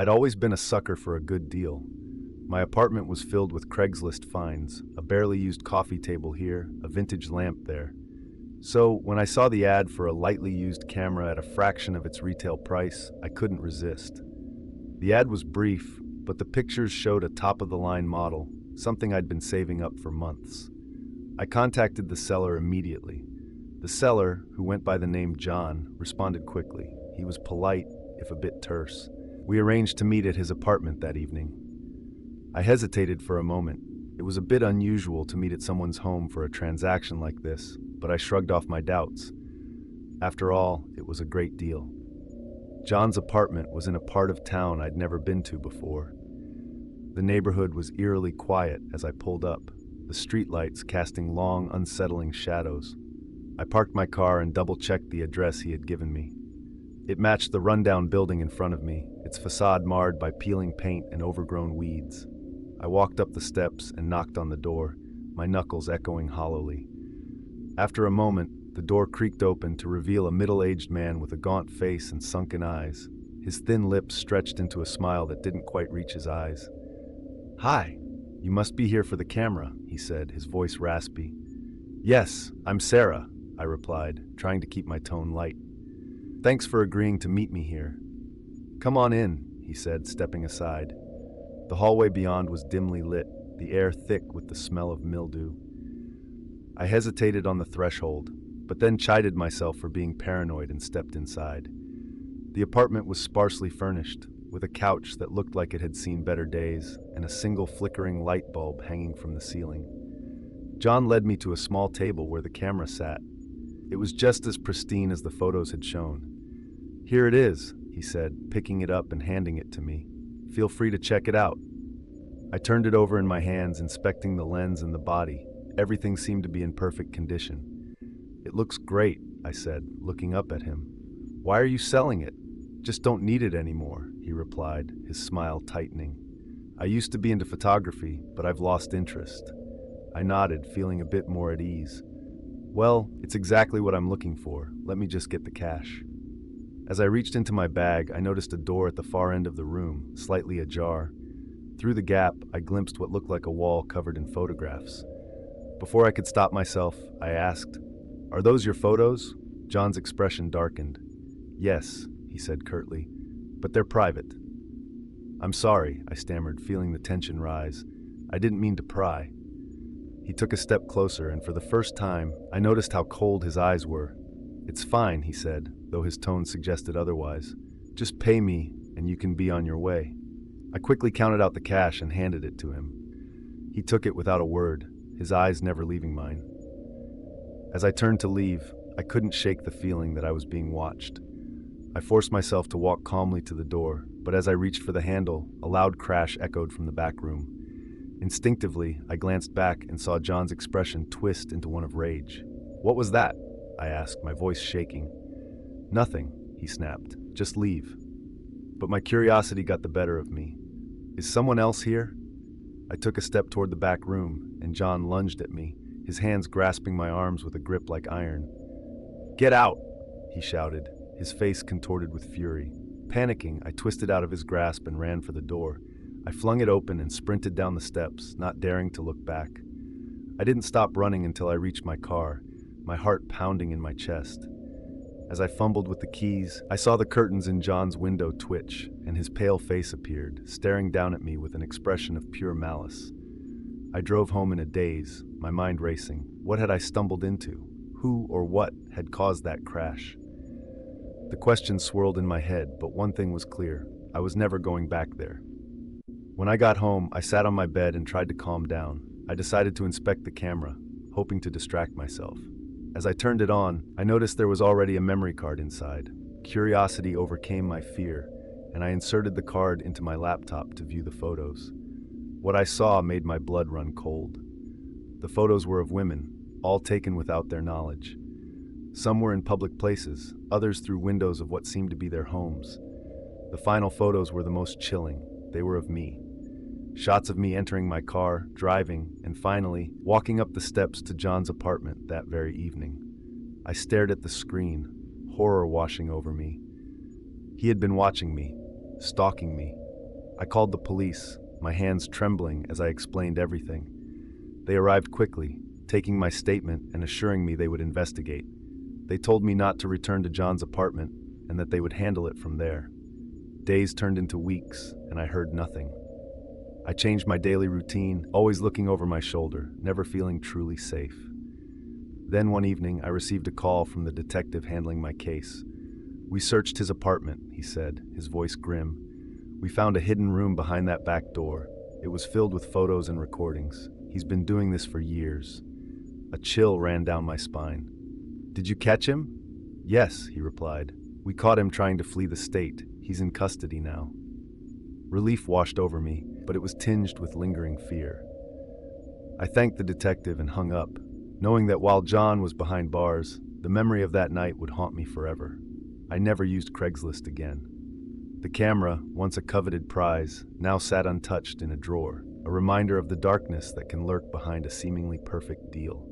I'd always been a sucker for a good deal. My apartment was filled with Craigslist finds, a barely used coffee table here, a vintage lamp there. So, when I saw the ad for a lightly used camera at a fraction of its retail price, I couldn't resist. The ad was brief, but the pictures showed a top-of-the-line model, something I'd been saving up for months. I contacted the seller immediately. The seller, who went by the name John, responded quickly. He was polite, if a bit terse. We arranged to meet at his apartment that evening. I hesitated for a moment. It was a bit unusual to meet at someone's home for a transaction like this, but I shrugged off my doubts. After all, it was a great deal. John's apartment was in a part of town I'd never been to before. The neighborhood was eerily quiet as I pulled up, the streetlights casting long, unsettling shadows. I parked my car and double-checked the address he had given me. It matched the rundown building in front of me, its facade marred by peeling paint and overgrown weeds. I walked up the steps and knocked on the door, my knuckles echoing hollowly. After a moment, the door creaked open to reveal a middle-aged man with a gaunt face and sunken eyes. His thin lips stretched into a smile that didn't quite reach his eyes. "Hi, you must be here for the camera," he said, his voice raspy. "Yes, I'm Sarah," I replied, trying to keep my tone light. "Thanks for agreeing to meet me here." "Come on in," he said, stepping aside. The hallway beyond was dimly lit, the air thick with the smell of mildew. I hesitated on the threshold, but then chided myself for being paranoid and stepped inside. The apartment was sparsely furnished, with a couch that looked like it had seen better days and a single flickering light bulb hanging from the ceiling. John led me to a small table where the camera sat. It was just as pristine as the photos had shown. "Here it is," he said, picking it up and handing it to me. "Feel free to check it out." I turned it over in my hands, inspecting the lens and the body. Everything seemed to be in perfect condition. "It looks great," I said, looking up at him. "Why are you selling it?" "Just don't need it anymore," he replied, his smile tightening. "I used to be into photography, but I've lost interest." I nodded, feeling a bit more at ease. "Well, it's exactly what I'm looking for. Let me just get the cash." As I reached into my bag, I noticed a door at the far end of the room, slightly ajar. Through the gap, I glimpsed what looked like a wall covered in photographs. Before I could stop myself, I asked, "Are those your photos?" John's expression darkened. "Yes," he said curtly, "but they're private." "I'm sorry," I stammered, feeling the tension rise. "I didn't mean to pry." He took a step closer, and for the first time, I noticed how cold his eyes were. "It's fine," he said, though his tone suggested otherwise. "Just pay me, and you can be on your way." I quickly counted out the cash and handed it to him. He took it without a word, his eyes never leaving mine. As I turned to leave, I couldn't shake the feeling that I was being watched. I forced myself to walk calmly to the door, but as I reached for the handle, a loud crash echoed from the back room. Instinctively, I glanced back and saw John's expression twist into one of rage. "What was that?" I asked, my voice shaking. "Nothing," he snapped. "Just leave." But my curiosity got the better of me. "Is someone else here?" I took a step toward the back room, and John lunged at me, his hands grasping my arms with a grip like iron. "Get out!" he shouted, his face contorted with fury. Panicking, I twisted out of his grasp and ran for the door. I flung it open and sprinted down the steps, not daring to look back. I didn't stop running until I reached my car, my heart pounding in my chest. As I fumbled with the keys, I saw the curtains in John's window twitch, and his pale face appeared, staring down at me with an expression of pure malice. I drove home in a daze, my mind racing. What had I stumbled into? Who or what had caused that crash? The questions swirled in my head, but one thing was clear. I was never going back there. When I got home, I sat on my bed and tried to calm down. I decided to inspect the camera, hoping to distract myself. As I turned it on, I noticed there was already a memory card inside. Curiosity overcame my fear, and I inserted the card into my laptop to view the photos. What I saw made my blood run cold. The photos were of women, all taken without their knowledge. Some were in public places, others through windows of what seemed to be their homes. The final photos were the most chilling. They were of me. Shots of me entering my car, driving, and finally, walking up the steps to John's apartment that very evening. I stared at the screen, horror washing over me. He had been watching me, stalking me, I called the police, my hands trembling as I explained everything. They arrived quickly, taking my statement and assuring me they would investigate. They told me not to return to John's apartment and that they would handle it from there. Days turned into weeks, and I heard nothing. I changed my daily routine, always looking over my shoulder, never feeling truly safe. Then one evening, I received a call from the detective handling my case. "We searched his apartment," he said, his voice grim. "We found a hidden room behind that back door. It was filled with photos and recordings. He's been doing this for years." A chill ran down my spine. "Did you catch him?" "Yes," he replied. "We caught him trying to flee the state. He's in custody now." Relief washed over me, but it was tinged with lingering fear. I thanked the detective and hung up, knowing that while John was behind bars, the memory of that night would haunt me forever. I never used Craigslist again. The camera, once a coveted prize, now sat untouched in a drawer, a reminder of the darkness that can lurk behind a seemingly perfect deal.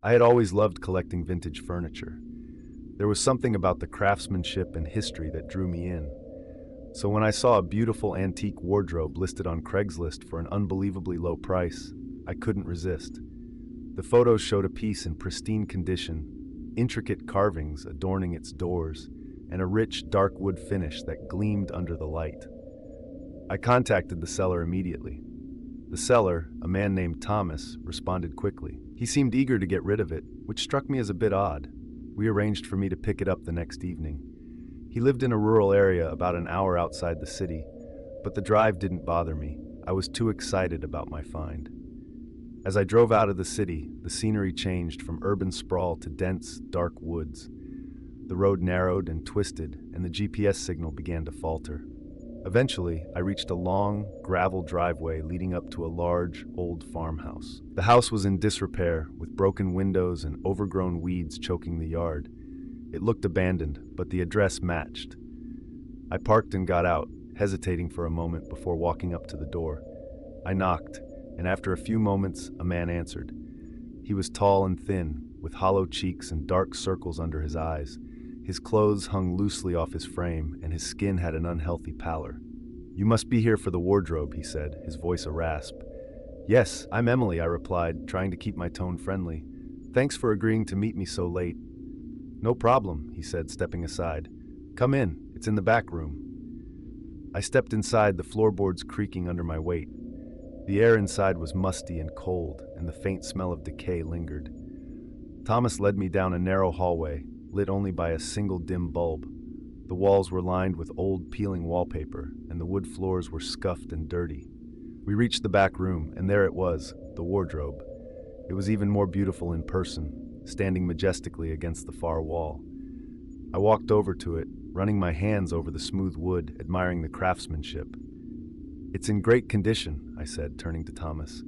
I had always loved collecting vintage furniture. There was something about the craftsmanship and history that drew me in. So when I saw a beautiful antique wardrobe listed on Craigslist for an unbelievably low price, I couldn't resist. The photos showed a piece in pristine condition, intricate carvings adorning its doors, and a rich, dark wood finish that gleamed under the light. I contacted the seller immediately. The seller, a man named Thomas, responded quickly. He seemed eager to get rid of it, which struck me as a bit odd. We arranged for me to pick it up the next evening. He lived in a rural area about an hour outside the city, but the drive didn't bother me. I was too excited about my find. As I drove out of the city, the scenery changed from urban sprawl to dense, dark woods. The road narrowed and twisted, and the GPS signal began to falter. Eventually, I reached a long, gravel driveway leading up to a large, old farmhouse. The house was in disrepair, with broken windows and overgrown weeds choking the yard. It looked abandoned, but the address matched. I parked and got out, hesitating for a moment before walking up to the door. I knocked, and after a few moments, a man answered. He was tall and thin, with hollow cheeks and dark circles under his eyes. His clothes hung loosely off his frame, and his skin had an unhealthy pallor. "You must be here for the wardrobe," he said, his voice a rasp. "Yes, I'm Emily," I replied, trying to keep my tone friendly. "Thanks for agreeing to meet me so late." "No problem," he said, stepping aside. "Come in, it's in the back room." I stepped inside, the floorboards creaking under my weight. The air inside was musty and cold, and the faint smell of decay lingered. Thomas led me down a narrow hallway, lit only by a single dim bulb. The walls were lined with old peeling wallpaper, and the wood floors were scuffed and dirty. We reached the back room, and there it was, the wardrobe. It was even more beautiful in person, standing majestically against the far wall. I walked over to it, running my hands over the smooth wood, admiring the craftsmanship. "It's in great condition," I said, turning to Thomas.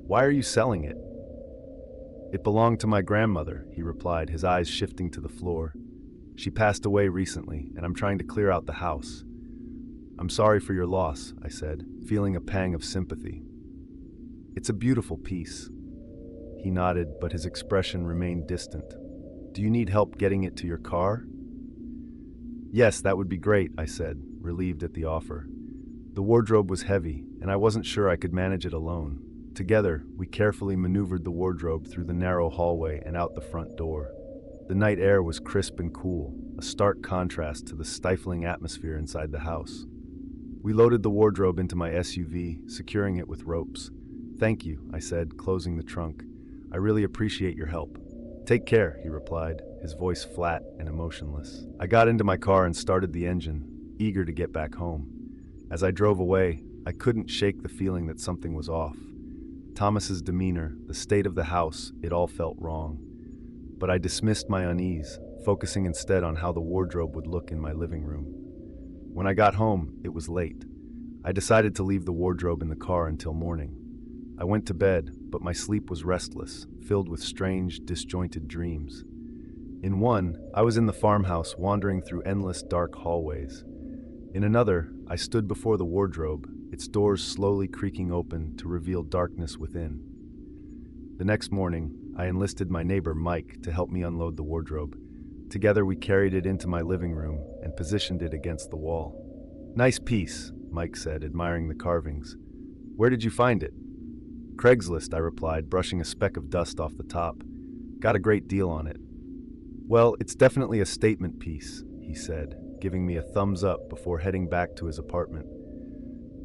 "Why are you selling it?" "It belonged to my grandmother," he replied, his eyes shifting to the floor. "She passed away recently, and I'm trying to clear out the house." "I'm sorry for your loss," I said, feeling a pang of sympathy. "It's a beautiful piece." He nodded, but his expression remained distant. "Do you need help getting it to your car?" "Yes, that would be great," I said, relieved at the offer. The wardrobe was heavy, and I wasn't sure I could manage it alone. Together, we carefully maneuvered the wardrobe through the narrow hallway and out the front door. The night air was crisp and cool, a stark contrast to the stifling atmosphere inside the house. We loaded the wardrobe into my SUV, securing it with ropes. "Thank you," I said, closing the trunk. "I really appreciate your help." "Take care," he replied, his voice flat and emotionless. I got into my car and started the engine, eager to get back home. As I drove away, I couldn't shake the feeling that something was off. Thomas's demeanor, the state of the house, it all felt wrong. But I dismissed my unease, focusing instead on how the wardrobe would look in my living room. When I got home, it was late. I decided to leave the wardrobe in the car until morning. I went to bed, but my sleep was restless, filled with strange, disjointed dreams. In one, I was in the farmhouse wandering through endless dark hallways. In another, I stood before the wardrobe, its doors slowly creaking open to reveal darkness within. The next morning, I enlisted my neighbor Mike to help me unload the wardrobe. Together we carried it into my living room and positioned it against the wall. "Nice piece," Mike said, admiring the carvings. "Where did you find it?" "Craigslist," I replied, brushing a speck of dust off the top. "Got a great deal on it." "Well, it's definitely a statement piece," he said, giving me a thumbs up before heading back to his apartment.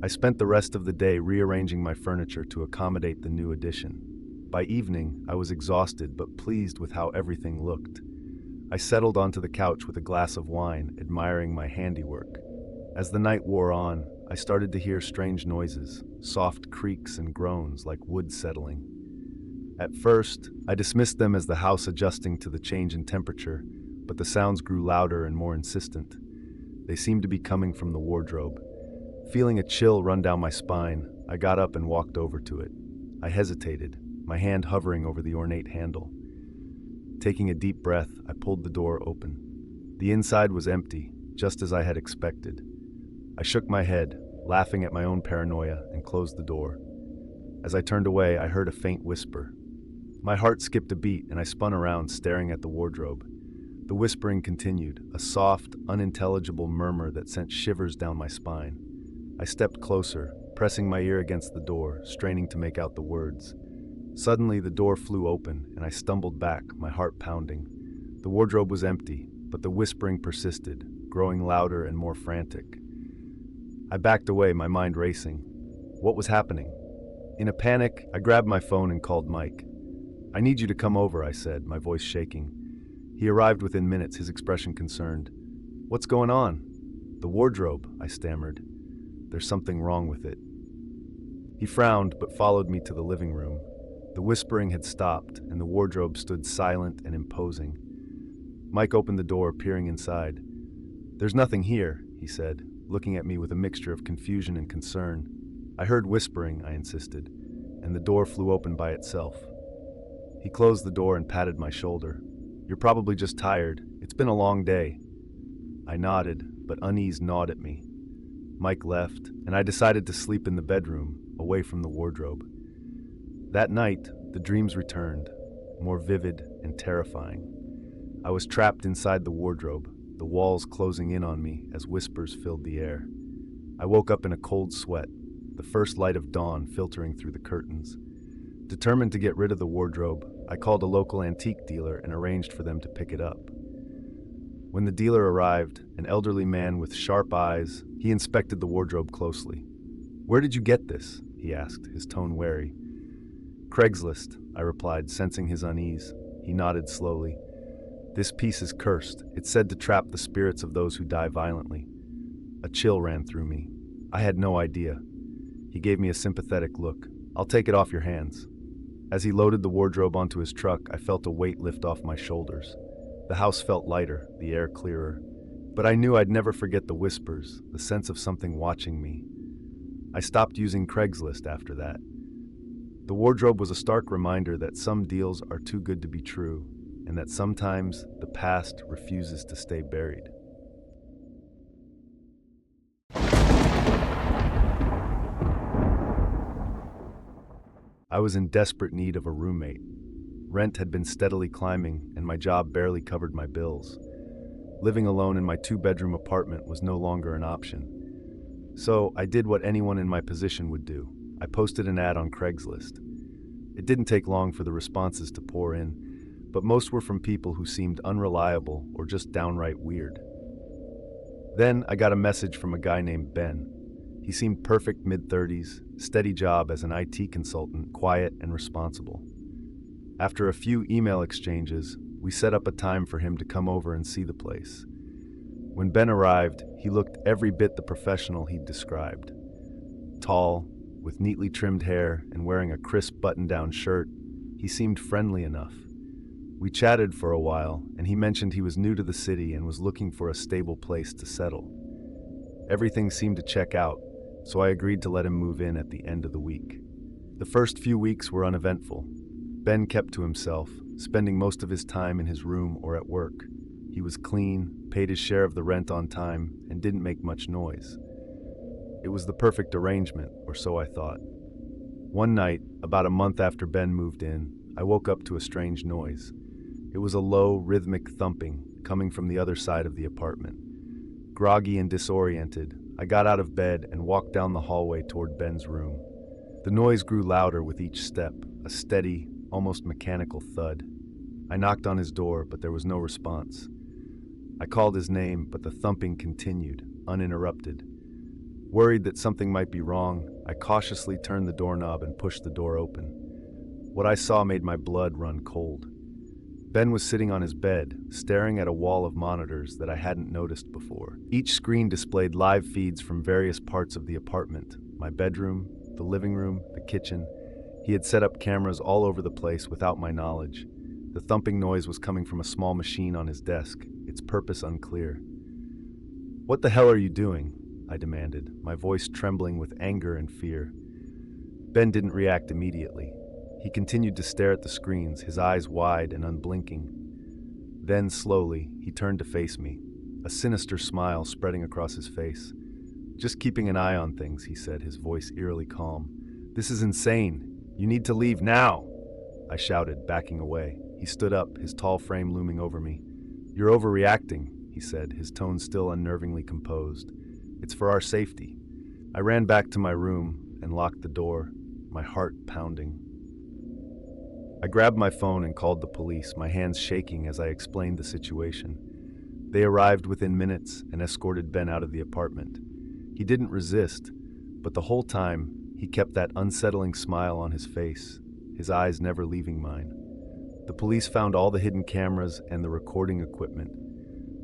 I spent the rest of the day rearranging my furniture to accommodate the new addition. By evening, I was exhausted but pleased with how everything looked. I settled onto the couch with a glass of wine, admiring my handiwork. As the night wore on, I started to hear strange noises, soft creaks and groans like wood settling. At first, I dismissed them as the house adjusting to the change in temperature, but the sounds grew louder and more insistent. They seemed to be coming from the wardrobe. Feeling a chill run down my spine, I got up and walked over to it. I hesitated, my hand hovering over the ornate handle. Taking a deep breath, I pulled the door open. The inside was empty, just as I had expected. I shook my head, laughing at my own paranoia, and closed the door. As I turned away, I heard a faint whisper. My heart skipped a beat, and I spun around, staring at the wardrobe. The whispering continued, a soft, unintelligible murmur that sent shivers down my spine. I stepped closer, pressing my ear against the door, straining to make out the words. Suddenly, the door flew open, and I stumbled back, my heart pounding. The wardrobe was empty, but the whispering persisted, growing louder and more frantic. I backed away, my mind racing. What was happening? In a panic, I grabbed my phone and called Mike. "I need you to come over," I said, my voice shaking. He arrived within minutes, his expression concerned. "What's going on?" "The wardrobe," I stammered. "There's something wrong with it." He frowned, but followed me to the living room. The whispering had stopped, and the wardrobe stood silent and imposing. Mike opened the door, peering inside. "There's nothing here," he said, looking at me with a mixture of confusion and concern. "I heard whispering," I insisted, and the door flew open by itself. He closed the door and patted my shoulder. "You're probably just tired. It's been a long day." I nodded, but unease gnawed at me. Mike left, and I decided to sleep in the bedroom, away from the wardrobe. That night, the dreams returned, more vivid and terrifying. I was trapped inside the wardrobe, the walls closing in on me as whispers filled the air. I woke up in a cold sweat, the first light of dawn filtering through the curtains. Determined to get rid of the wardrobe, I called a local antique dealer and arranged for them to pick it up. When the dealer arrived, an elderly man with sharp eyes, he inspected the wardrobe closely. "Where did you get this?" he asked, his tone wary. "Craigslist," I replied, sensing his unease. He nodded slowly. "This piece is cursed. It's said to trap the spirits of those who die violently." A chill ran through me. I had no idea. He gave me a sympathetic look. "I'll take it off your hands." As he loaded the wardrobe onto his truck, I felt a weight lift off my shoulders. The house felt lighter, the air clearer. But I knew I'd never forget the whispers, the sense of something watching me. I stopped using Craigslist after that. The wardrobe was a stark reminder that some deals are too good to be true, and that sometimes the past refuses to stay buried. I was in desperate need of a roommate. Rent had been steadily climbing, and my job barely covered my bills. Living alone in my two-bedroom apartment was no longer an option. So I did what anyone in my position would do. I posted an ad on Craigslist. It didn't take long for the responses to pour in, but most were from people who seemed unreliable or just downright weird. Then I got a message from a guy named Ben. He seemed perfect mid-30s, steady job as an IT consultant, quiet and responsible. After a few email exchanges, we set up a time for him to come over and see the place. When Ben arrived, he looked every bit the professional he'd described. Tall, with neatly trimmed hair and wearing a crisp button-down shirt, he seemed friendly enough. We chatted for a while, and he mentioned he was new to the city and was looking for a stable place to settle. Everything seemed to check out, so I agreed to let him move in at the end of the week. The first few weeks were uneventful. Ben kept to himself, spending most of his time in his room or at work. He was clean, paid his share of the rent on time, and didn't make much noise. It was the perfect arrangement, or so I thought. One night, about a month after Ben moved in, I woke up to a strange noise. It was a low, rhythmic thumping coming from the other side of the apartment. Groggy and disoriented, I got out of bed and walked down the hallway toward Ben's room. The noise grew louder with each step, a steady, almost mechanical thud. I knocked on his door, but there was no response. I called his name, but the thumping continued, uninterrupted. Worried that something might be wrong, I cautiously turned the doorknob and pushed the door open. What I saw made my blood run cold. Ben was sitting on his bed, staring at a wall of monitors that I hadn't noticed before. Each screen displayed live feeds from various parts of the apartment: my bedroom, the living room, the kitchen. He had set up cameras all over the place without my knowledge. The thumping noise was coming from a small machine on his desk, its purpose unclear. "What the hell are you doing?" I demanded, my voice trembling with anger and fear. Ben didn't react immediately. He continued to stare at the screens, his eyes wide and unblinking. Then, slowly, he turned to face me, a sinister smile spreading across his face. "Just keeping an eye on things," he said, his voice eerily calm. "This is insane. You need to leave now," I shouted, backing away. He stood up, his tall frame looming over me. "You're overreacting," he said, his tone still unnervingly composed. "It's for our safety." I ran back to my room and locked the door, my heart pounding. I grabbed my phone and called the police, my hands shaking as I explained the situation. They arrived within minutes and escorted Ben out of the apartment. He didn't resist, but the whole time, he kept that unsettling smile on his face, his eyes never leaving mine. The police found all the hidden cameras and the recording equipment.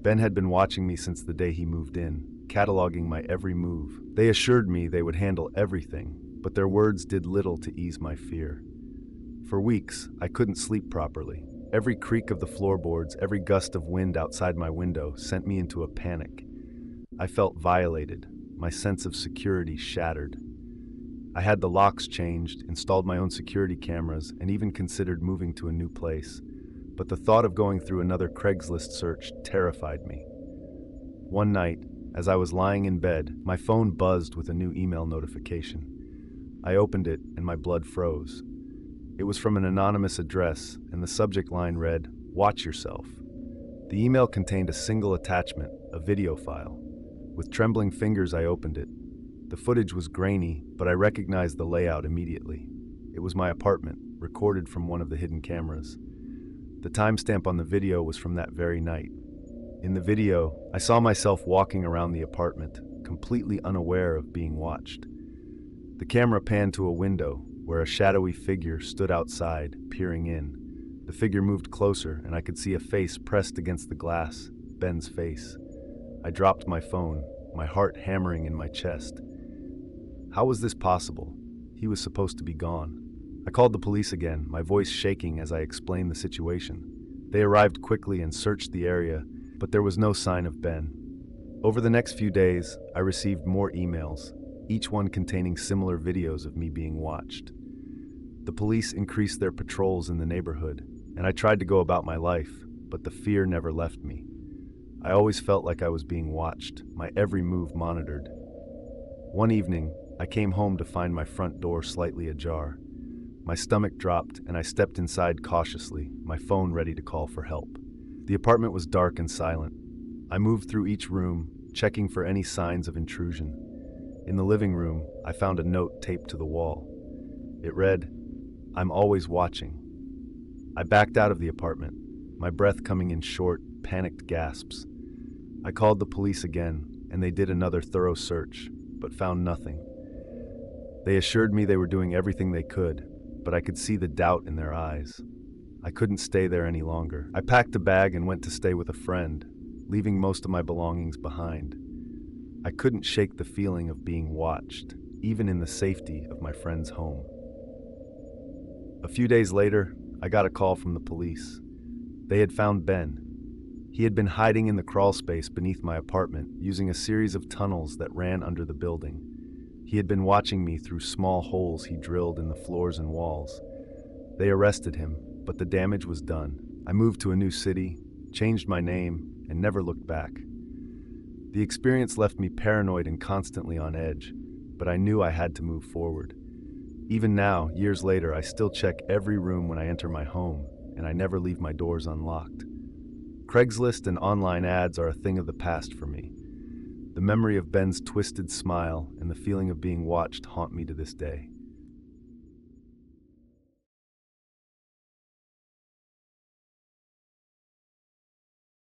Ben had been watching me since the day he moved in, cataloging my every move. They assured me they would handle everything, but their words did little to ease my fear. For weeks, I couldn't sleep properly. Every creak of the floorboards, every gust of wind outside my window sent me into a panic. I felt violated, my sense of security shattered. I had the locks changed, installed my own security cameras, and even considered moving to a new place. But the thought of going through another Craigslist search terrified me. One night, as I was lying in bed, my phone buzzed with a new email notification. I opened it and my blood froze. It was from an anonymous address, and the subject line read, "Watch yourself." The email contained a single attachment, a video file. With trembling fingers, I opened it. The footage was grainy, but I recognized the layout immediately. It was my apartment, recorded from one of the hidden cameras. The timestamp on the video was from that very night. In the video, I saw myself walking around the apartment, completely unaware of being watched. The camera panned to a window, where a shadowy figure stood outside, peering in. The figure moved closer, and I could see a face pressed against the glass, Ben's face. I dropped my phone, my heart hammering in my chest. How was this possible? He was supposed to be gone. I called the police again, my voice shaking as I explained the situation. They arrived quickly and searched the area, but there was no sign of Ben. Over the next few days, I received more emails, each one containing similar videos of me being watched. The police increased their patrols in the neighborhood, and I tried to go about my life, but the fear never left me. I always felt like I was being watched, my every move monitored. One evening, I came home to find my front door slightly ajar. My stomach dropped, and I stepped inside cautiously, my phone ready to call for help. The apartment was dark and silent. I moved through each room, checking for any signs of intrusion. In the living room, I found a note taped to the wall. It read, "I'm always watching." I backed out of the apartment, my breath coming in short, panicked gasps. I called the police again, and they did another thorough search, but found nothing. They assured me they were doing everything they could, but I could see the doubt in their eyes. I couldn't stay there any longer. I packed a bag and went to stay with a friend, leaving most of my belongings behind. I couldn't shake the feeling of being watched, even in the safety of my friend's home. A few days later, I got a call from the police. They had found Ben. He had been hiding in the crawl space beneath my apartment, using a series of tunnels that ran under the building. He had been watching me through small holes he drilled in the floors and walls. They arrested him, but the damage was done. I moved to a new city, changed my name, and never looked back. The experience left me paranoid and constantly on edge, but I knew I had to move forward. Even now, years later, I still check every room when I enter my home, and I never leave my doors unlocked. Craigslist and online ads are a thing of the past for me. The memory of Ben's twisted smile and the feeling of being watched haunt me to this day.